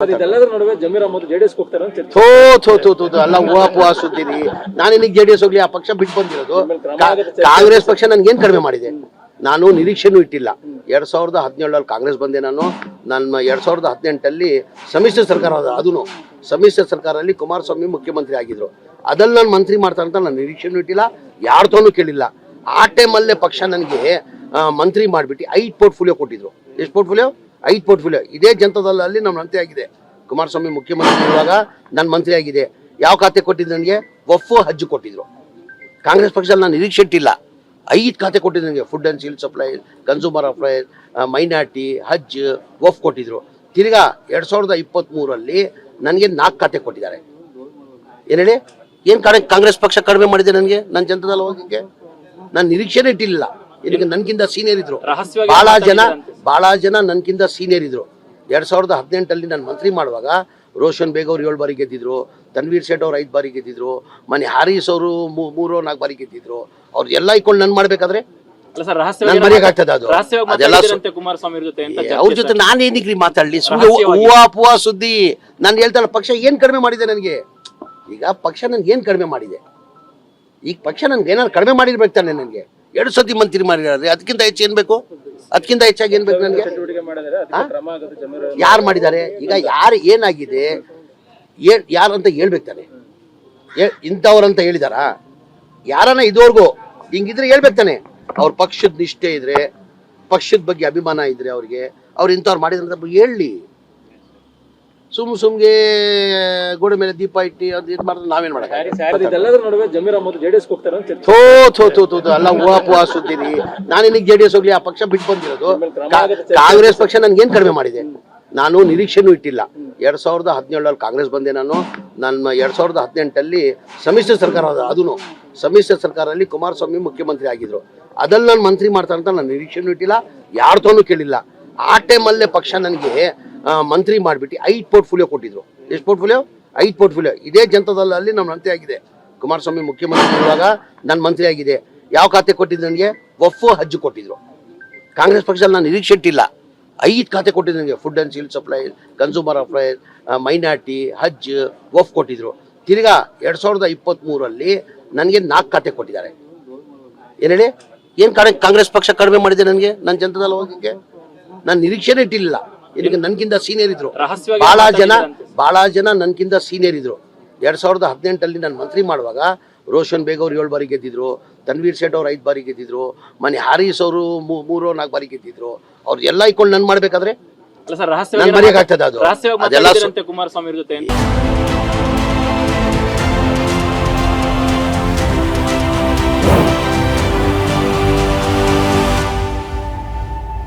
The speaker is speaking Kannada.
ಇದೆಲ್ಲದರ ನಡುವೆ ಜಮೀರ್ ಅಹಮದ್ ಜೆಡಿಎಸ್ ಹೋಗ್ತಾರೆ ಅಂತ ಚರ್ಚೆ. ಅಲ್ಲ ಹೂವಾ ಸುದ್ದಿರಿ. ನಾನು ಇನ್ನೀಗ ಜೆಡಿಎಸ್ ಹೋಗ್ಲಿ, ಆ ಪಕ್ಷ ಬಿಟ್ಟು ಬಂದಿರೋದು. ಕಾಂಗ್ರೆಸ್ ಪಕ್ಷ ನನ್ಗೇನ್ ಕಡಿಮೆ ಮಾಡಿದೆ? ನಾನು ನಿರೀಕ್ಷೆನೂ ಇಟ್ಟಿಲ್ಲ. 2017 ಕಾಂಗ್ರೆಸ್ ಬಂದೆ ನಾನು. 2018 ಸಮ್ಮಿಶ್ರ ಸರ್ಕಾರ, ಅದನ್ನು ಸಮ್ಮಿಶ್ರ ಸರ್ಕಾರದಲ್ಲಿ ಕುಮಾರಸ್ವಾಮಿ ಮುಖ್ಯಮಂತ್ರಿ ಆಗಿದ್ರು. ಅದಲ್ಲಿ ನಾನು ಮಂತ್ರಿ ಮಾಡ್ತಾರೆ ಅಂತ ನಾನು ನಿರೀಕ್ಷೆನೂ ಇಟ್ಟಿಲ್ಲ, ಯಾರ್ದೂ ಕೇಳಿಲ್ಲ. ಆ ಟೈಮಲ್ಲೇ ಪಕ್ಷ ನನಗೆ ಮಂತ್ರಿ ಮಾಡಿಬಿಟ್ಟು 5 ಪೋರ್ಟ್ಫೋಲಿಯೋ ಕೊಟ್ಟಿದ್ರು. ಎಷ್ಟು ಪೋರ್ಟ್ಫೋಲಿಯೋ? 5 ಪೋರ್ಟ್ಫೋಲಿಯೋ. ಇದೇ ಜನತಾದಳದಲ್ಲಿ ನಮ್ಮ ಮಂತ್ರಿ ಆಗಿದೆ. ಕುಮಾರಸ್ವಾಮಿ ಮುಖ್ಯಮಂತ್ರಿ ಇರುವಾಗ ನಾನು ಮಂತ್ರಿ ಆಗಿದೆ. ಯಾವ ಖಾತೆ ಕೊಟ್ಟಿದ್ದು ನನಗೆ? ವಫ್ ಹಜ್ ಕೊಟ್ಟಿದ್ರು. ಕಾಂಗ್ರೆಸ್ ಪಕ್ಷದಲ್ಲಿ ನಾನು ನಿರೀಕ್ಷೆ ಇಟ್ಟಿಲ್ಲ. 5 ಖಾತೆ ಕೊಟ್ಟಿದ್ದು ನನಗೆ. Food and civil supply, consumer affairs, minority, ಹಜ್, ವಫ್ ಕೊಟ್ಟಿದ್ರು. ತಿರ್ಗಾ 2023 ನನಗೆ 4 ಖಾತೆ ಕೊಟ್ಟಿದ್ದಾರೆ. ಏನು ಹೇಳಿ? ಏನು ಕಾಂಗ್ರೆಸ್ ಪಕ್ಷ ಕಡಿಮೆ ಮಾಡಿದೆ ನನಗೆ? ನನ್ನ ಜನತಾದಳ ಹೋಗಿಕ್ಕೆ ನಾನು ನಿರೀಕ್ಷೆನೇ ಇಟ್ಟಿಲ್ಲ. ಇದಕ್ಕೆ ನನ್ಕಿಂತ ಸೀನಿಯರ್ ಇದ್ರು ಬಹಳ ಜನ ನನ್ಕಿಂತ ಸೀನಿಯರ್ ಇದ್ರು. 2018 ನಾನು ಮಂತ್ರಿ ಮಾಡುವಾಗ ರೋಷನ್ ಬೇಗ್ ಅವ್ರು 7 ಬಾರಿ ಗೆದ್ದಿದ್ರು, ತನ್ವೀರ್ ಸೇಠ್ ಅವ್ರು 5 ಬಾರಿ ಗೆದ್ದಿದ್ರು, ಮನೆ ಹಾರೀಸ್ ಅವರು 3-4 ಬಾರಿ ಗೆದ್ದಿದ್ರು. ಅವ್ರು ಎಲ್ಲ ಇಟ್ಕೊಂಡು ನನ್ ಮಾಡ್ಬೇಕಾದ್ರೆ ನಾನು ಮರೆಯಕ್ಕಾಗ್ತದೆ? ಅದು ಅದೆಲ್ಲ ಅವ್ರ ಜೊತೆ ನಾನೇನಿಗ್ರಿ ಮಾತಾಡ್ಲಿ? ಸುಮ್ಮನೆ ಹೂವಾ ಸುದ್ದಿ. ನಾನು ಹೇಳ್ತಾಳೆ ಪಕ್ಷ ಏನ್ ಕಡಿಮೆ ಮಾಡಿದೆ ನನಗೆ? ಈಗ ಪಕ್ಷ ನನ್ಗೆ ಏನ್ ಕಡಿಮೆ ಮಾಡಿದೆ? ಈಗ ಪಕ್ಷ ನನ್ಗೆ ಏನಾದ್ರು ಕಡಿಮೆ ಮಾಡಿರ್ಬೇಕು ತಾನೆ? ನನಗೆ 2 ಸತಿ ಮಂತ್ರಿ ಮಾಡಿದ್ದಾರೆ. ಅದಕ್ಕಿಂತ ಹೆಚ್ಚು ಏನ್ ಬೇಕು? ಅದಕ್ಕಿಂತ ಹೆಚ್ಚಾಗಿ ಏನ್ ಬೇಕು ನನಗೆ? ಯಾರು ಮಾಡಿದ್ದಾರೆ? ಈಗ ಯಾರು ಏನಾಗಿದೆ ಯಾರಂತ ಹೇಳ್ಬೇಕು ತಾನೆ? ಇಂಥವ್ರಂತ ಹೇಳಿದಾರ? ಯಾರನ್ನ ಇದುವರೆಗೂ ಹಿಂಗಿದ್ರೆ ಹೇಳ್ಬೇಕು ತಾನೆ? ಅವ್ರ ಪಕ್ಷದ ನಿಷ್ಠೆ ಇದ್ರೆ, ಪಕ್ಷದ ಬಗ್ಗೆ ಅಭಿಮಾನ ಇದ್ರೆ ಅವ್ರಿಗೆ, ಅವ್ರು ಇಂಥವ್ರು ಮಾಡಿದ್ರಂತ ಹೇಳಿ. ಸುಮ್ಗೆ ಗೋಡೆ ಮೇಲೆ ದೀಪ ಇಟ್ಟು ಅದು ಇದು ಮಾಡಿದ್ರೆ ನಾವೇನ್ ಮಾಡಕ್ಕೆ? ಇದೆಲ್ಲದರ ನಡುವೆ ಜಮೀರ್ ಅಹಮದ್ ಜೆಡಿಎಸ್ ಹೋಗ್ತಾರೆ ಅಂತ ಚರ್ಚೆ. ಅಲ್ಲ ಹೂವಾ ಸುದ್ದಿರಿ. ನಾನು ಇನ್ನೀಗ ಜೆಡಿಎಸ್ ಹೋಗ್ಲಿ, ಆ ಪಕ್ಷ ಬಿಟ್ಟು ಬಂದಿರೋದು. ಕಾಂಗ್ರೆಸ್ ಪಕ್ಷ ನನ್ಗೇನ್ ಕಡಿಮೆ ಮಾಡಿದೆ? ನಾನು ನಿರೀಕ್ಷೆನೂ ಇಟ್ಟಿಲ್ಲ. 2017 ಕಾಂಗ್ರೆಸ್ ಬಂದೆ ನಾನು. 2018 ಸಮ್ಮಿಶ್ರ ಸರ್ಕಾರ, ಅದನ್ನು ಸಮ್ಮಿಶ್ರ ಸರ್ಕಾರದಲ್ಲಿ ಕುಮಾರಸ್ವಾಮಿ ಮುಖ್ಯಮಂತ್ರಿ ಆಗಿದ್ರು. ಅದಲ್ಲಿ ನಾನು ಮಂತ್ರಿ ಮಾಡ್ತಾರೆ ಅಂತ ನಾನು ನಿರೀಕ್ಷೆನೂ ಇಟ್ಟಿಲ್ಲ, ಯಾರ್ದೂ ಕೇಳಿಲ್ಲ. ಆ ಟೈಮಲ್ಲೇ ಪಕ್ಷ ನನಗೆ ಮಂತ್ರಿ ಮಾಡಿಬಿಟ್ಟು 5 ಪೋರ್ಟ್ಫೋಲಿಯೋ ಕೊಟ್ಟಿದ್ರು. ಎಷ್ಟು ಪೋರ್ಟ್ಫೋಲಿಯೋ? 5 ಪೋರ್ಟ್ಫೋಲಿಯೋ. ಇದೇ ಜನತಾದಳದಲ್ಲಿ ನಮ್ಮ ಮಂತ್ರಿ ಆಗಿದೆ. ಕುಮಾರಸ್ವಾಮಿ ಮುಖ್ಯಮಂತ್ರಿ ಇರುವಾಗ ನಾನು ಮಂತ್ರಿ ಆಗಿದೆ. ಯಾವ ಖಾತೆ ಕೊಟ್ಟಿದ್ದು ನನಗೆ? ವಫ್ ಹಜ್ ಕೊಟ್ಟಿದ್ರು. ಕಾಂಗ್ರೆಸ್ ಪಕ್ಷದಲ್ಲಿ ನಾನು ನಿರೀಕ್ಷೆ ಇಟ್ಟಿಲ್ಲ. 5 ಖಾತೆ ಕೊಟ್ಟಿದ್ದು ನನಗೆ. Food and civil supply, consumer affairs, minority, ಹಜ್, ವಫ್ ಕೊಟ್ಟಿದ್ರು. ತಿರ್ಗಾ 2023 ನನಗೆ 4 ಖಾತೆ ಕೊಟ್ಟಿದ್ದಾರೆ. ಏನು ಹೇಳಿ? ಏನು ಕಾಂಗ್ರೆಸ್ ಪಕ್ಷ ಕಡಿಮೆ ಮಾಡಿದೆ ನನಗೆ? ನನ್ನ ಜನತಾದಳ ಹೋಗಿಕ್ಕೆ ನಾನು ನಿರೀಕ್ಷೆನೇ ಇಟ್ಟಿಲ್ಲ. ಇದಕ್ಕೆ ನನ್ಕಿಂತ ಸೀನಿಯರ್ ಇದ್ರು ಬಹಳ ಜನ ನನ್ಕಿಂತ ಸೀನಿಯರ್ ಇದ್ರು. 2018 ನಾನು ಮಂತ್ರಿ ಮಾಡುವಾಗ ರೋಷನ್ ಬೇಗ್ ಅವ್ರು 7 ಬಾರಿ ಗೆದ್ದಿದ್ರು, ತನ್ವೀರ್ ಸೇಠ್ ಅವ್ರು 5 ಬಾರಿ ಗೆದ್ದಿದ್ರು, ಮನೆ ಹಾರೀಸ್ ಅವರು 3-4 ಬಾರಿ ಗೆದ್ದಿದ್ರು. ಅವ್ರು ಎಲ್ಲ ಇಟ್ಕೊಂಡು ನನ್ ಮಾಡ್ಬೇಕಾದ್ರೆ ನಾನು ಮರೆಯಕ್ಕಾಗ್ತದೆ? ಅದು ಅದೆಲ್ಲ ಕುಮಾರಸ್ವಾಮಿ ಜೊತೆ